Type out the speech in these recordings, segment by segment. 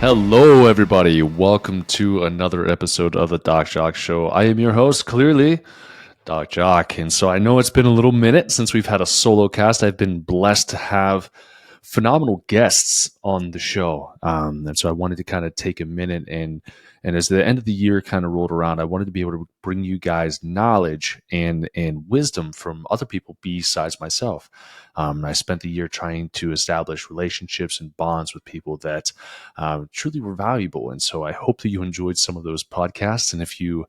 Hello, everybody. Welcome to another episode of the Jacque Show. I am your host, clearly, Jacque. And so I know it's been a little minute since we've had a solo cast. I've been blessed to have phenomenal guests on the show. And so I wanted to kind of take a minute and as the end of the year kind of rolled around, I wanted to be able to bring you guys knowledge and wisdom from other people besides myself. I spent the year trying to establish relationships and bonds with people that truly were valuable. And so I hope that you enjoyed some of those podcasts. And if you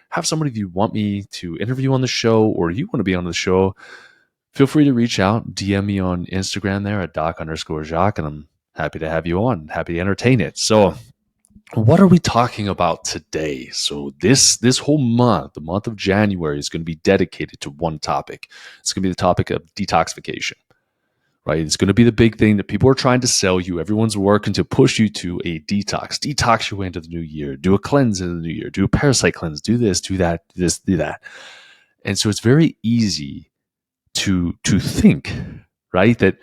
have somebody that you want me to interview on the show or you want to be on the show, feel free to reach out, DM me on Instagram there at doc_Jacque, and I'm happy to have you on, happy to entertain it. So what are we talking about today? So this whole month, the month of January, is going to be dedicated to one topic. It's going to be the topic of detoxification, right? It's going to be the big thing that people are trying to sell you. Everyone's working to push you to a detox your way into the new year, do a cleanse in the new year, do a parasite cleanse, do this, do that, do this, do that. And so it's very easy to think, right, that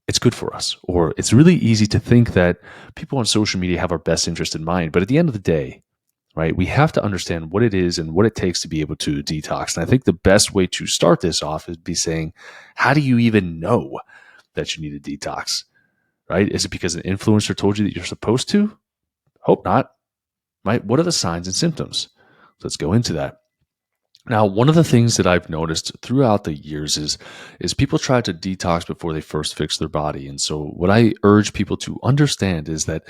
it's good for us, or it's really easy to think that people on social media have our best interest in mind. But at the end of the day, right, we have to understand what it is and what it takes to be able to detox. And I think the best way to start this off is be saying, how do you even know that you need a detox, right? Is it because an influencer told you that you're supposed to? Hope not, right? What are the signs and symptoms? Let's go into that. Now, one of the things that I've noticed throughout the years is people try to detox before they first fix their body. And so what I urge people to understand is that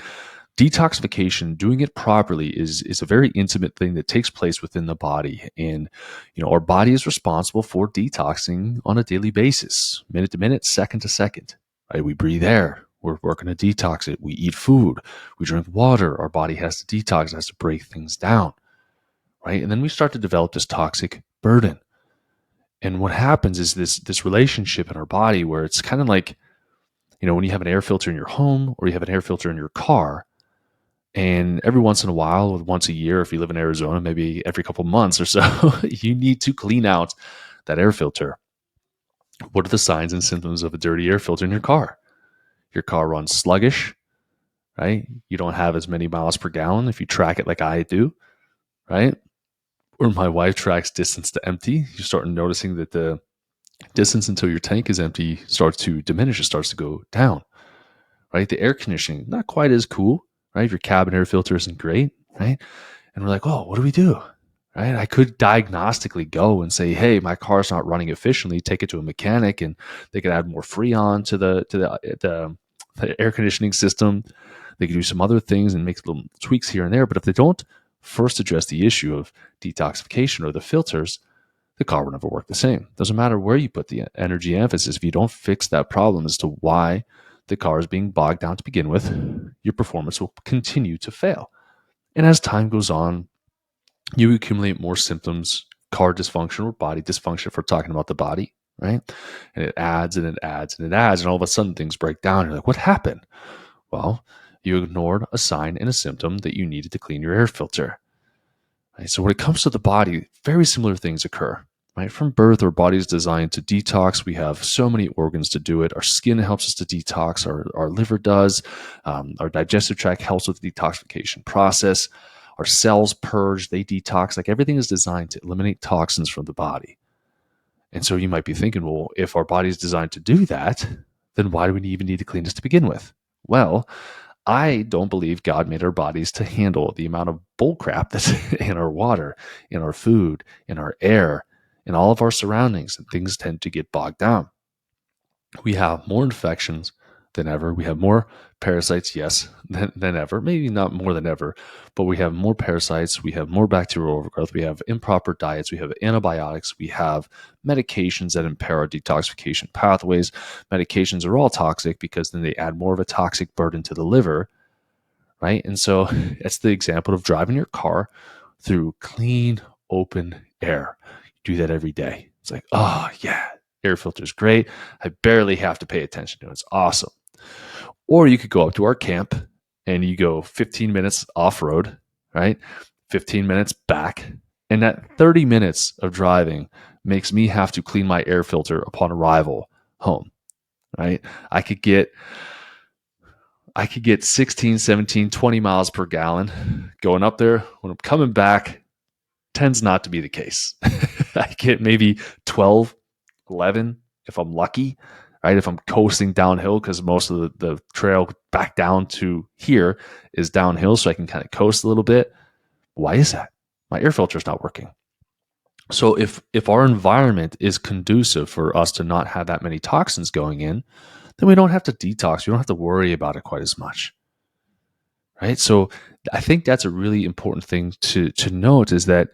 detoxification, doing it properly, is a very intimate thing that takes place within the body. And our body is responsible for detoxing on a daily basis, minute to minute, second to second. Right? We breathe air. We're working to detox it. We eat food. We drink water. Our body has to detox, it has to break things down. Right? And then we start to develop this toxic burden. And what happens is this relationship in our body where it's kind of like, when you have an air filter in your home or you have an air filter in your car, and every once in a while, once a year, if you live in Arizona, maybe every couple months or so, you need to clean out that air filter. What are the signs and symptoms of a dirty air filter in your car? Your car runs sluggish, right? You don't have as many miles per gallon if you track it like I do, right? Or my wife tracks distance to empty. You start noticing that the distance until your tank is empty starts to diminish. It starts to go down, right? The air conditioning, not quite as cool, right? If your cabin air filter isn't great, right? And we're like, oh, what do we do? Right? I could diagnostically go and say, hey, my car's not running efficiently. Take it to a mechanic, and they could add more Freon to the air conditioning system. They could do some other things and make little tweaks here and there. But if they don't first address the issue of detoxification or the filters, the car will never work the same. Doesn't matter where you put the energy and emphasis. If you don't fix that problem as to why the car is being bogged down to begin with, your performance will continue to fail. And as time goes on, you accumulate more symptoms, car dysfunction or body dysfunction, if we're talking about the body, right? And it adds and it adds and it adds. And all of a sudden things break down. You're like, what happened? Well, you ignored a sign and a symptom that you needed to clean your air filter. Right? So when it comes to the body, very similar things occur. Right? From birth, our body is designed to detox. We have so many organs to do it. Our skin helps us to detox. Our liver does. Our digestive tract helps with the detoxification process. Our cells purge, they detox. Like everything is designed to eliminate toxins from the body. And so you might be thinking, well, if our body is designed to do that, then why do we even need to clean this to begin with? Well, I don't believe God made our bodies to handle the amount of bull crap that's in our water, in our food, in our air, in all of our surroundings, and things tend to get bogged down. We have more infections than ever. We have more parasites, yes, than ever. Maybe not more than ever, but we have more parasites. We have more bacterial overgrowth. We have improper diets. We have antibiotics. We have medications that impair our detoxification pathways. Medications are all toxic because then they add more of a toxic burden to the liver, right? And so it's the example of driving your car through clean, open air. You do that every day. It's like, oh, yeah, air filter is great. I barely have to pay attention to it. It's awesome. Or you could go up to our camp and you go 15 minutes off road, right? 15 minutes back. And that 30 minutes of driving makes me have to clean my air filter upon arrival home, right? I could get I could get 16, 17, 20 miles per gallon going up there. When I'm coming back, tends not to be the case. I get maybe 12, 11 if I'm lucky, right? If I'm coasting downhill, because most of the trail back down to here is downhill, so I can kind of coast a little bit. Why is that? My air filter is not working. So if our environment is conducive for us to not have that many toxins going in, then we don't have to detox. We don't have to worry about it quite as much, right? So I think that's a really important thing to note, is that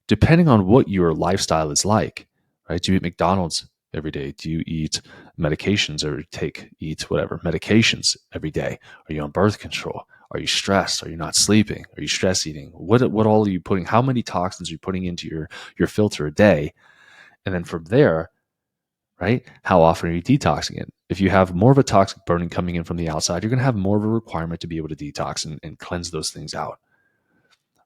depending on what your lifestyle is like, right? Do you eat McDonald's every day? Do you eat medications or eat whatever medications every day? Are you on birth control? Are you stressed? Are you not sleeping? Are you stress eating? What all are you putting? How many toxins are you putting into your filter a day? And then from there, right? How often are you detoxing it? If you have more of a toxic burning coming in from the outside, you're going to have more of a requirement to be able to detox and cleanse those things out,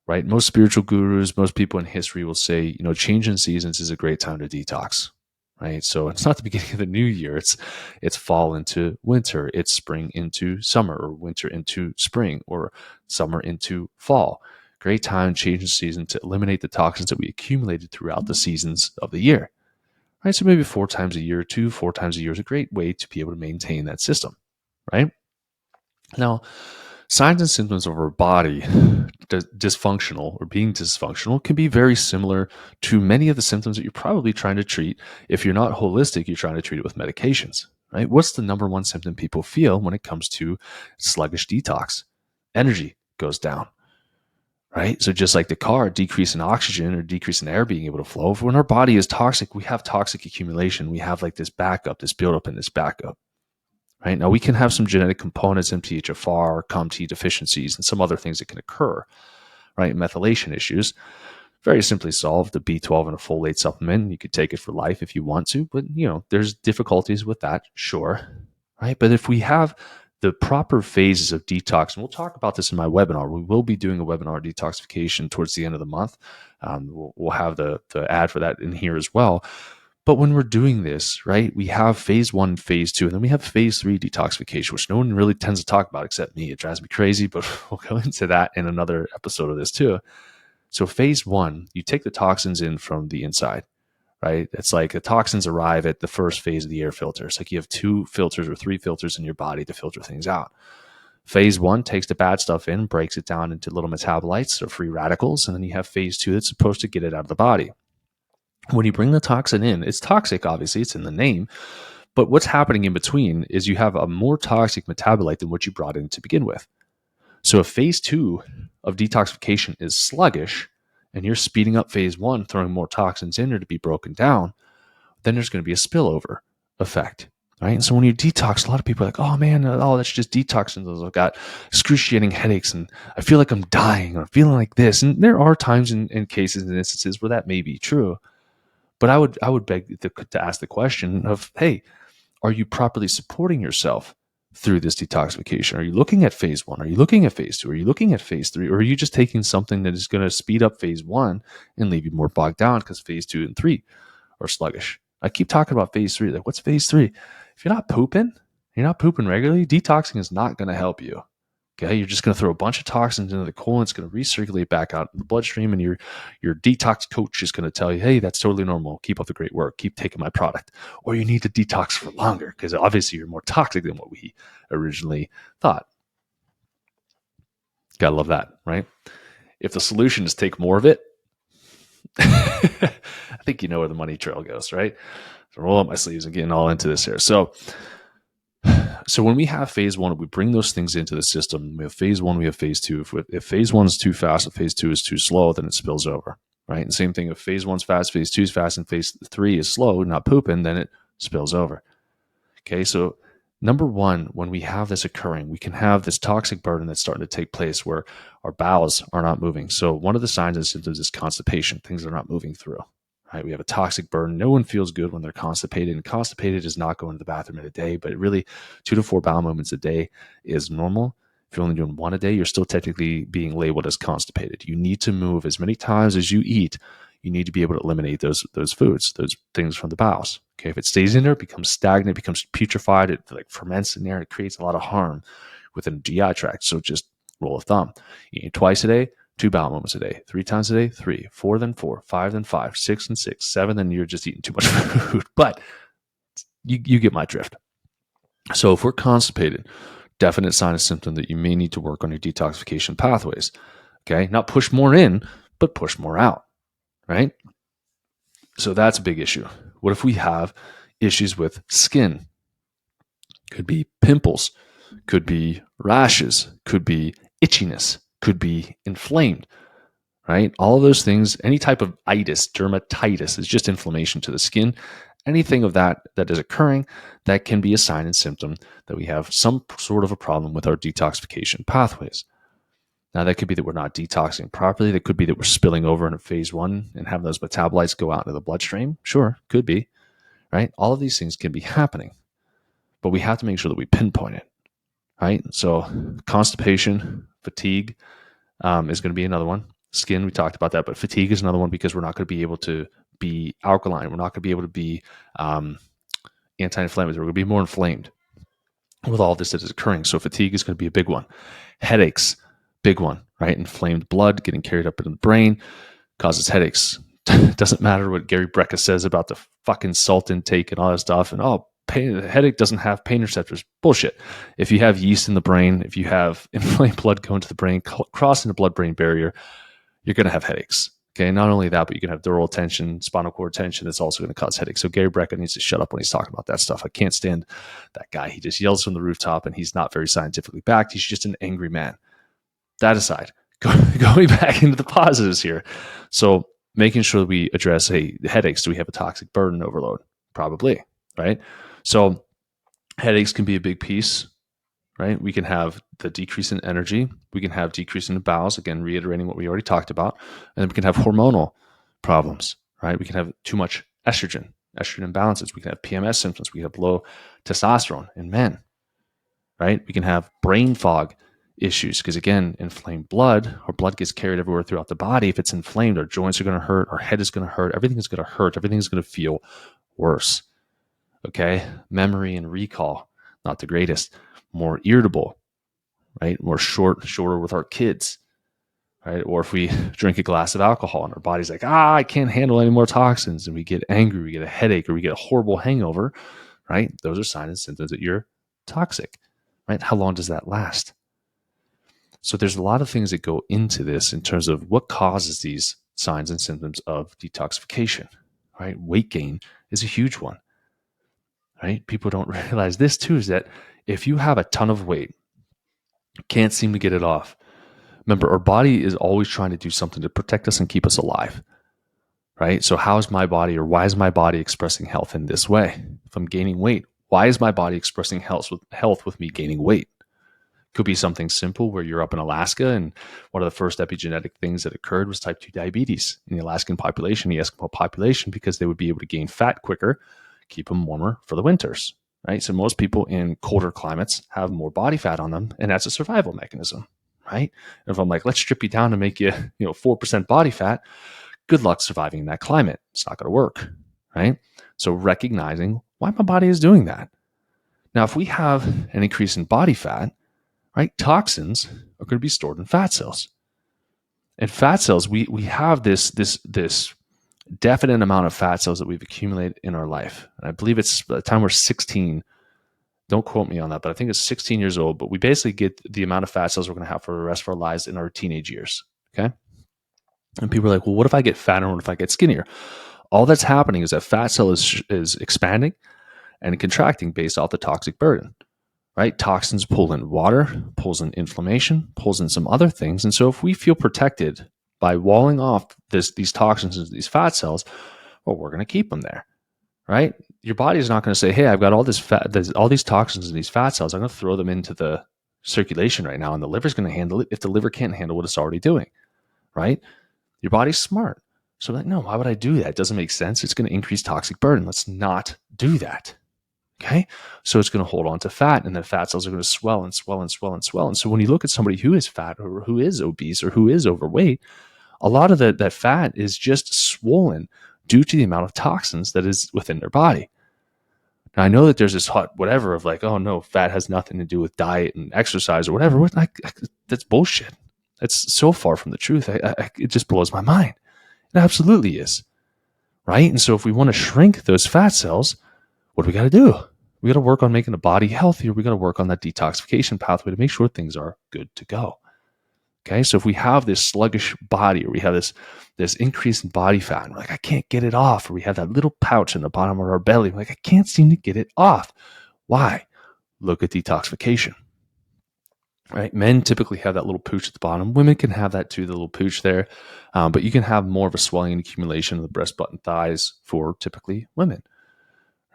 right? Most spiritual gurus, most people in history will say, change in seasons is a great time to detox, right? So it's not the beginning of the new year. It's fall into winter. It's spring into summer, or winter into spring, or summer into fall. Great time, change in season, to eliminate the toxins that we accumulated throughout the seasons of the year, right? So maybe 4 times a year, 4 times a year is a great way to be able to maintain that system, right? Now, signs and symptoms of our body dysfunctional or being dysfunctional can be very similar to many of the symptoms that you're probably trying to treat. If you're not holistic, you're trying to treat it with medications, right? What's the number one symptom people feel when it comes to sluggish detox? Energy goes down, right? So just like the car, decrease in oxygen or decrease in air being able to flow. When our body is toxic, we have toxic accumulation. We have like this backup, this buildup and this backup. Right? Now, we can have some genetic components, MTHFR, COMT deficiencies, and some other things that can occur, right? Methylation issues, very simply solved. The B12 and a folate supplement, you could take it for life if you want to, but there's difficulties with that, sure, right? But if we have the proper phases of detox, and we'll talk about this in my webinar. We will be doing a webinar detoxification towards the end of the month. We'll have the ad for that in here as well. But when we're doing this, right, we have phase 1, phase 2, and then we have phase 3 detoxification, which no one really tends to talk about except me. It drives me crazy, but we'll go into that in another episode of this too. So phase 1, you take the toxins in from the inside, right? It's like the toxins arrive at the first phase of the air filter. It's like you have 2 filters or 3 filters in your body to filter things out. Phase 1 takes the bad stuff in, breaks it down into little metabolites or free radicals, and then you have phase 2 that's supposed to get it out of the body. When you bring the toxin in, it's toxic, obviously, it's in the name, but what's happening in between is you have a more toxic metabolite than what you brought in to begin with. So if phase 2 of detoxification is sluggish and you're speeding up phase 1, throwing more toxins in there to be broken down, then there's going to be a spillover effect, right? And so when you detox, a lot of people are like, oh man, that's just detoxing. I've got excruciating headaches and I feel like I'm dying, or I'm feeling like this. And there are times and cases and instances where that may be true. But I would beg to ask the question of, hey, are you properly supporting yourself through this detoxification? Are you looking at phase 1? Are you looking at phase 2? Are you looking at phase 3? Or are you just taking something that is going to speed up phase 1 and leave you more bogged down because phase 2 and 3 are sluggish? I keep talking about phase 3. Like, what's phase 3? If you're not pooping regularly, detoxing is not going to help you. Okay, you're just going to throw a bunch of toxins into the colon. It's going to recirculate back out in the bloodstream, and your detox coach is going to tell you, hey, that's totally normal. Keep up the great work. Keep taking my product. Or you need to detox for longer because obviously you're more toxic than what we originally thought. Gotta love that, right? If the solution is take more of it, I think you know where the money trail goes, right? So roll up my sleeves and getting all into this here. So when we have phase 1, we bring those things into the system. We have phase 1, we have phase 2. If phase 1 is too fast, if phase 2 is too slow, then it spills over, right? And same thing, if phase 1 is fast, phase 2 is fast, and phase 3 is slow, not pooping, then it spills over. Okay, so number 1, when we have this occurring, we can have this toxic burden that's starting to take place where our bowels are not moving. So one of the signs and symptoms is constipation. Things are not moving through. Right, we have a toxic burden. No one feels good when they're constipated, and constipated is not going to the bathroom in a day, but really 2 to 4 bowel movements a day is normal. If you're only doing 1 a day, you're still technically being labeled as constipated. You need to move as many times as you eat. You need to be able to eliminate those foods, those things from the bowels. Okay, if it stays in there, it becomes stagnant, it becomes putrefied, it like ferments in there, it creates a lot of harm. within the GI tract. So just rule of thumb, eating twice a day, 2 bowel movements a day, 3 times a day, 3, 4 then 4, 5 then 5, 6 and 6, 7, then you're just eating too much food. But you get my drift. So if we're constipated, definite sign and symptom that you may need to work on your detoxification pathways. Okay, not push more in, but push more out, right? So that's a big issue. What if we have issues with skin? Could be pimples, could be rashes, could be itchiness, could be inflamed, right? All of those things, any type of itis, dermatitis is just inflammation to the skin. Anything of that is occurring, that can be a sign and symptom that we have some sort of a problem with our detoxification pathways. Now, that could be that we're not detoxing properly. That could be that we're spilling over into phase 1 and having those metabolites go out into the bloodstream. Sure, could be, right? All of these things can be happening, but we have to make sure that we pinpoint it, right? So constipation, fatigue is going to be another one. Skin, we talked about that, but fatigue is another one because we're not going to be able to be alkaline. We're not going to be able to be anti-inflammatory. We're going to be more inflamed with all this that is occurring. So fatigue is going to be a big one. Headaches, big one, right? Inflamed blood getting carried up into the brain causes headaches. It doesn't matter what Gary Brecka says about the fucking salt intake and all that stuff. And headache doesn't have pain receptors. Bullshit. If you have yeast in the brain, if you have inflamed blood going to the brain, crossing the blood-brain barrier, you're going to have headaches. Okay, not only that, but you can have dural tension, spinal cord tension. That's also going to cause headaches. So Gary Brecka needs to shut up when he's talking about that stuff. I can't stand that guy. He just yells from the rooftop, and he's not very scientifically backed. He's just an angry man. That aside, going back into the positives here. So making sure that we address, hey, headaches. Do we have a toxic burden overload? Probably, right? So headaches can be a big piece, right? We can have the decrease in energy. We can have decrease in the bowels, again, reiterating what we already talked about. And then we can have hormonal problems, right? We can have too much estrogen imbalances. We can have PMS symptoms. We have low testosterone in men, right? We can have brain fog issues because, again, inflamed blood, or blood gets carried everywhere throughout the body. If it's inflamed, our joints are going to hurt, our head is going to hurt, everything is going to hurt, everything is going to feel worse. Okay, memory and recall, not the greatest. More irritable, right? More shorter with our kids, right? Or if we drink a glass of alcohol and our body's like, I can't handle any more toxins, and we get angry, we get a headache, or we get a horrible hangover, right? Those are signs and symptoms that you're toxic, right? How long does that last? So there's a lot of things that go into this in terms of what causes these signs and symptoms of detoxification, right? Weight gain is a huge one, right? People don't realize this too, is that if you have a ton of weight, can't seem to get it off. Remember, our body is always trying to do something to protect us and keep us alive, right? So how is my body, or why is my body expressing health in this way? If I'm gaining weight, why is my body expressing health with me gaining weight? Could be something simple where you're up in Alaska, and one of the first epigenetic things that occurred was type 2 diabetes in the Alaskan population, the Eskimo population, because they would be able to gain fat quicker, keep them warmer for the winters, right? So most people in colder climates have more body fat on them, and that's a survival mechanism, right? And if I'm like, let's strip you down and make you, 4% body fat, good luck surviving in that climate. It's not going to work, right? So recognizing why my body is doing that. Now, if we have an increase in body fat, right, toxins are going to be stored in fat cells. And fat cells, we have this definite amount of fat cells that we've accumulated in our life. And I believe it's by the time we're 16. Don't quote me on that, but I think it's 16 years old. But we basically get the amount of fat cells we're going to have for the rest of our lives in our teenage years. Okay. And people are like, well, what if I get fatter? What if I get skinnier? All that's happening is that fat cell is expanding and contracting based off the toxic burden. Right? Toxins pull in water, pulls in inflammation, pulls in some other things. And so if we feel protected by walling off these toxins into these fat cells, well, we're going to keep them there, right? Your body is not going to say, hey, I've got all this fat, all these toxins in these fat cells. I'm going to throw them into the circulation right now, and the liver's going to handle it if the liver can't handle what it's already doing, right? Your body's smart. So like, no, why would I do that? It doesn't make sense. It's going to increase toxic burden. Let's not do that. Okay, so it's going to hold on to fat, and the fat cells are going to swell and swell and swell and swell. And so when you look at somebody who is fat, or who is obese, or who is overweight, a lot of that fat is just swollen due to the amount of toxins that is within their body. Now, I know that there's this hot whatever of like, oh no, fat has nothing to do with diet and exercise or whatever. That's bullshit. That's so far from the truth. It just blows my mind. It absolutely is. Right? And so if we want to shrink those fat cells, what do we got to do? We got to work on making the body healthier. We got to work on that detoxification pathway to make sure things are good to go. Okay, so if we have this sluggish body, or we have this increase in body fat, and we're like, I can't get it off, or we have that little pouch in the bottom of our belly, we're like, I can't seem to get it off. Why? Look at detoxification. Right? Men typically have that little pooch at the bottom. Women can have that too, the little pooch there, but you can have more of a swelling and accumulation of the breast, butt, and thighs for typically women.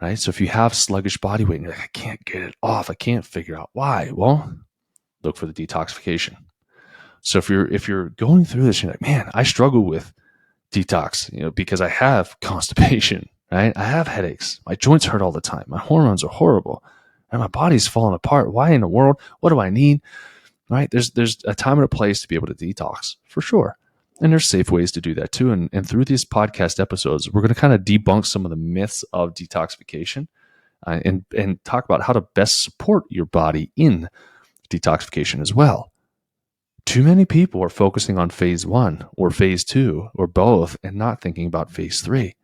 Right? So if you have sluggish body weight, and you're like, I can't get it off, I can't figure out why. Well, look for the detoxification. So if you're going through this, you're like, man, I struggle with detox, because I have constipation, right? I have headaches. My joints hurt all the time. My hormones are horrible, and my body's falling apart. Why in the world? What do I need? Right? There's a time and a place to be able to detox for sure. And there's safe ways to do that too. And through these podcast episodes, we're going to kind of debunk some of the myths of detoxification, and talk about how to best support your body in detoxification as well. Too many people are focusing on phase 1 or phase 2 or both and not thinking about phase 3,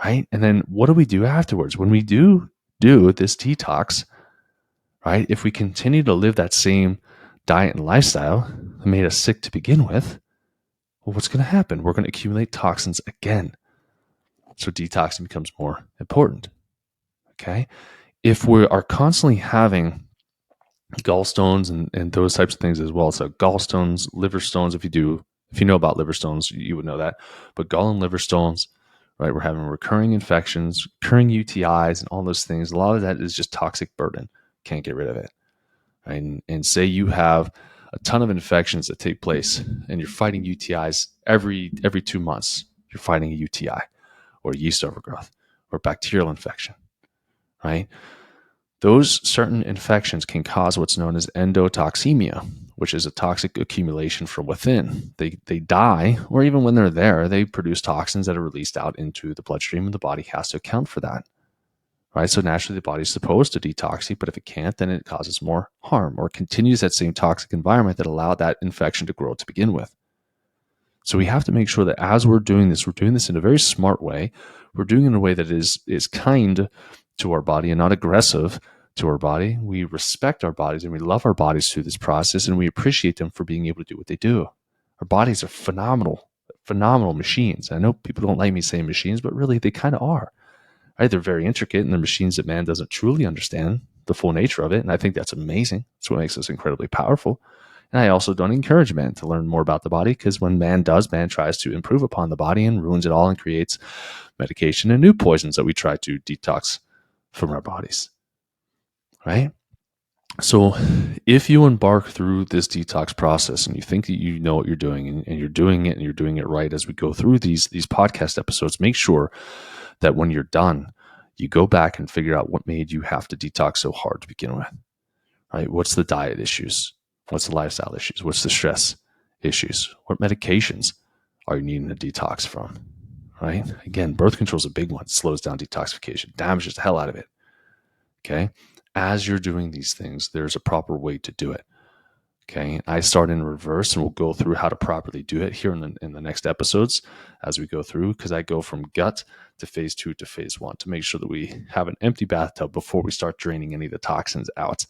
right? And then what do we do afterwards? When we do this detox, right? If we continue to live that same diet and lifestyle that made us sick to begin with, well, what's going to happen? We're going to accumulate toxins again. So detoxing becomes more important, okay? If we are constantly having gallstones and those types of things as well. So gallstones, liver stones, if you know about liver stones, you would know that. But gall and liver stones, right? We're having recurring infections, recurring UTIs, and all those things. A lot of that is just toxic burden. Can't get rid of it. Right? And say you have a ton of infections that take place and you're fighting UTIs every 2 months. You're fighting a UTI or yeast overgrowth or bacterial infection, right? Those certain infections can cause what's known as endotoxemia, which is a toxic accumulation from within. They die, or even when they're there, they produce toxins that are released out into the bloodstream, and the body has to account for that. Right? So naturally, the body's supposed to detox you, but if it can't, then it causes more harm or continues that same toxic environment that allowed that infection to grow to begin with. So we have to make sure that as we're doing this in a very smart way. We're doing it in a way that is kind to our body and not aggressive to our body. We respect our bodies and we love our bodies through this process, and we appreciate them for being able to do what they do. Our bodies are phenomenal machines. I know people don't like me saying machines, but really they kind of are. Right? They're very intricate, and they're machines that man doesn't truly understand the full nature of it. And I think that's amazing. That's what makes us incredibly powerful. And I also don't encourage man to learn more about the body, because when man tries to improve upon the body and ruins it all and creates medication and new poisons that we try to detox from our bodies. Right? So if you embark through this detox process and you think that you know what you're doing, and you're doing it and you're doing it right as we go through these podcast episodes, make sure that when you're done, you go back and figure out what made you have to detox so hard to begin with. Right? What's the diet issues? What's the lifestyle issues? What's the stress issues? What medications are you needing to detox from? Right? Again, birth control is a big one. It slows down detoxification, damages the hell out of it. Okay? As you're doing these things, there's a proper way to do it. Okay? I start in reverse, and we'll go through how to properly do it here in the next episodes as we go through, because I go from gut to phase 2 to phase 1 to make sure that we have an empty bathtub before we start draining any of the toxins out.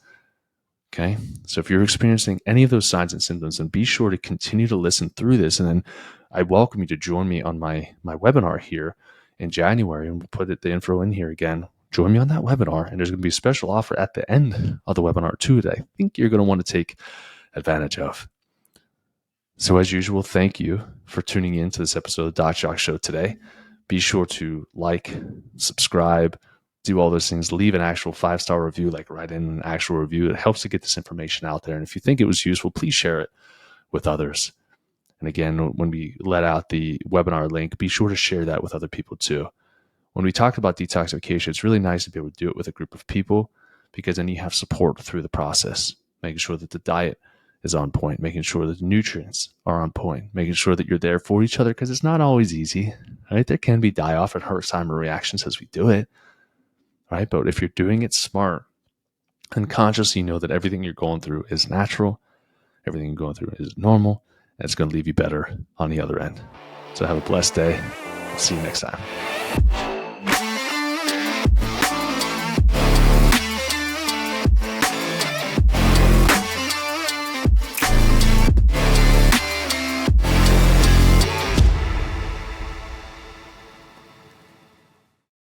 Okay. So if you're experiencing any of those signs and symptoms, then be sure to continue to listen through this. And then I welcome you to join me on my webinar here in January. And we'll put the info in here again. Join me on that webinar. And there's going to be a special offer at the end of the webinar too that I think you're going to want to take advantage of. So as usual, thank you for tuning in to this episode of the Jacque Show today. Be sure to like, subscribe, do all those things, leave an actual 5-star review, like write in an actual review. It helps to get this information out there. And if you think it was useful, please share it with others. And again, when we let out the webinar link, be sure to share that with other people too. When we talk about detoxification, it's really nice to be able to do it with a group of people, because then you have support through the process, making sure that the diet is on point, making sure that the nutrients are on point, making sure that you're there for each other, because it's not always easy, right? There can be die-off and Herxheimer reactions as we do it. right? But if you're doing it smart and conscious, you know that everything you're going through is natural, everything you're going through is normal, and it's going to leave you better on the other end. So have a blessed day. See you next time.